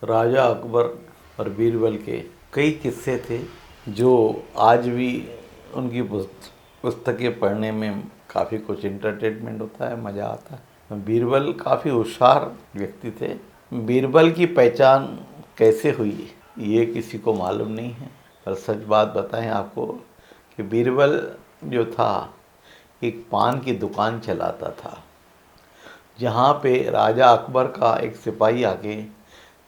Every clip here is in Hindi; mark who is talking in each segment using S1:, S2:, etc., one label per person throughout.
S1: राजा अकबर और बीरबल के कई किस्से थे जो आज भी उनकी पुस्तकें पढ़ने में काफ़ी कुछ इंटरटेनमेंट होता है, मज़ा आता है। बीरबल काफ़ी होशियार व्यक्ति थे। बीरबल की पहचान कैसे हुई ये किसी को मालूम नहीं है, पर सच बात बताएं आपको कि बीरबल जो था एक पान की दुकान चलाता था, जहाँ पे राजा अकबर का एक सिपाही आके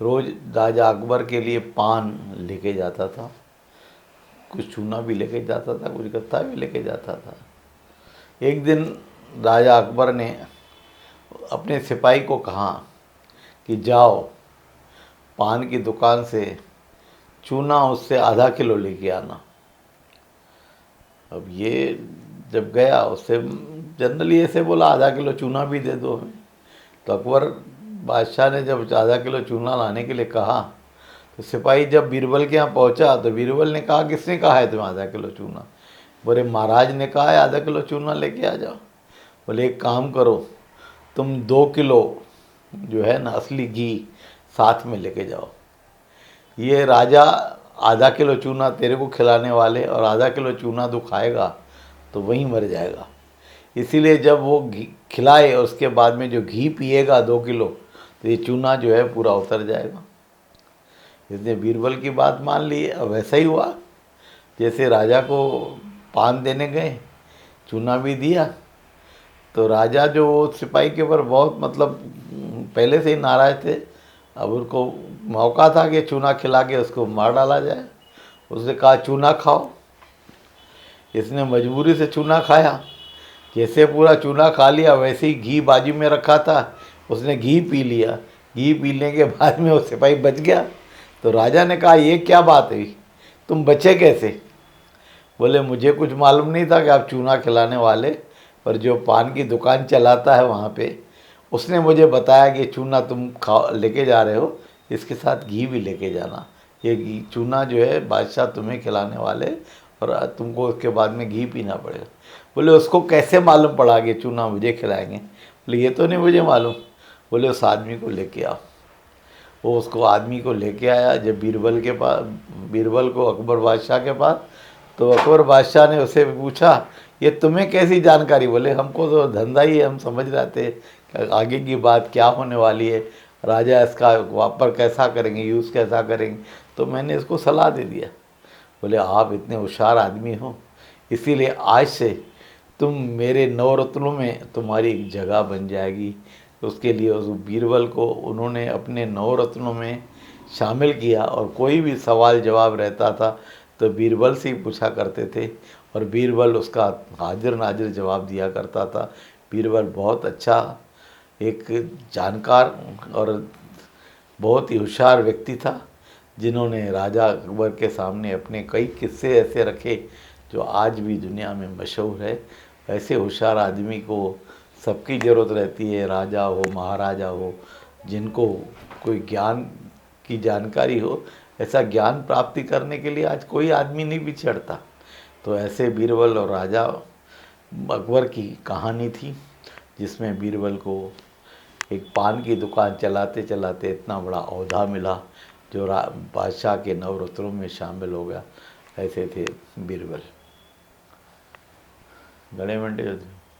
S1: रोज़ राजा अकबर के लिए पान लेके जाता था, कुछ चूना भी लेके जाता था, कुछ गत्ता भी लेके जाता था। एक दिन राजा अकबर ने अपने सिपाही को कहा कि जाओ पान की दुकान से चूना उससे आधा किलो लेके आना। अब ये जब गया, उससे जनरली ऐसे बोला आधा किलो चूना भी दे दो हमें। तो अकबर बादशाह ने जब आधा किलो चूना लाने के लिए कहा तो सिपाही जब बीरबल के यहाँ पहुँचा तो बीरबल ने कहा किसने कहा है तुम्हें आधा किलो चूना? बोले महाराज ने कहा है आधा किलो चूना लेके आ जाओ। बोले एक काम करो, तुम 2 किलो जो है ना असली घी साथ में लेके जाओ। ये राजा आधा किलो चूना तेरे को खिलाने वाले और आधा किलो चूना तू खाएगा तो वहीं मर जाएगा। इसीलिए जब वो घी खिलाए और उसके बाद में जो घी पिएगा 2 किलो तो ये चूना जो है पूरा उतर जाएगा। इसने बीरबल की बात मान ली। अब वैसा ही हुआ, जैसे राजा को पान देने गए, चूना भी दिया, तो राजा जो सिपाही के ऊपर बहुत मतलब पहले से ही नाराज थे, अब उनको मौका था कि चूना खिला के उसको मार डाला जाए। उसने कहा चूना खाओ। इसने मजबूरी से चूना खाया। जैसे पूरा चूना खा लिया वैसे ही घी बाजू में रखा था, उसने घी पी लिया। घी पीने के बाद में वो सिपाही बच गया। तो राजा ने कहा ये क्या बात हुई, तुम बचे कैसे? बोले मुझे कुछ मालूम नहीं था कि आप चूना खिलाने वाले, पर जो पान की दुकान चलाता है वहाँ पे उसने मुझे बताया कि चूना तुम खा लेके जा रहे हो, इसके साथ घी भी लेके जाना। ये घी चूना जो है बादशाह तुम्हें खिलाने वाले और तुमको उसके बाद में घी पीना पड़ेगा। बोले उसको कैसे मालूम पड़ा कि चूना मुझे खिलाएंगे? बोले ये तो नहीं मुझे मालूम। बोले उस आदमी को लेके आओ। वो उसको आदमी को लेके आया जब बीरबल के पास, बीरबल को अकबर बादशाह के पास। तो अकबर बादशाह ने उससे पूछा ये तुम्हें कैसी जानकारी? बोले हमको तो धंधा ही है, हम समझ रहे थे कि आगे की बात क्या होने वाली है, राजा इसका वापर कैसा करेंगे, यूज़ कैसा करेंगे, तो मैंने इसको सलाह दे दिया। बोले आप इतने होशियार आदमी हो, इसीलिए आज से तुम मेरे 9 रत्नों में तुम्हारी एक जगह बन जाएगी। तो उसके लिए उस बीरबल को उन्होंने अपने 9 रत्नों में शामिल किया और कोई भी सवाल जवाब रहता था तो बीरबल से ही पूछा करते थे और बीरबल उसका हाजिर नाजिर जवाब दिया करता था। बीरबल बहुत अच्छा एक जानकार और बहुत ही होशियार व्यक्ति था, जिन्होंने राजा अकबर के सामने अपने कई किस्से ऐसे रखे जो आज भी दुनिया में मशहूर है। ऐसे होशियार आदमी को सबकी ज़रूरत रहती है, राजा हो महाराजा हो, जिनको कोई ज्ञान की जानकारी हो। ऐसा ज्ञान प्राप्ति करने के लिए आज कोई आदमी नहीं पिछड़ता। तो ऐसे बीरबल और राजा अकबर की कहानी थी, जिसमें बीरबल को एक पान की दुकान चलाते चलाते इतना बड़ा ओहदा मिला जो बादशाह के 9 रत्नों में शामिल हो गया। ऐसे थे बीरबल। घणे मिनट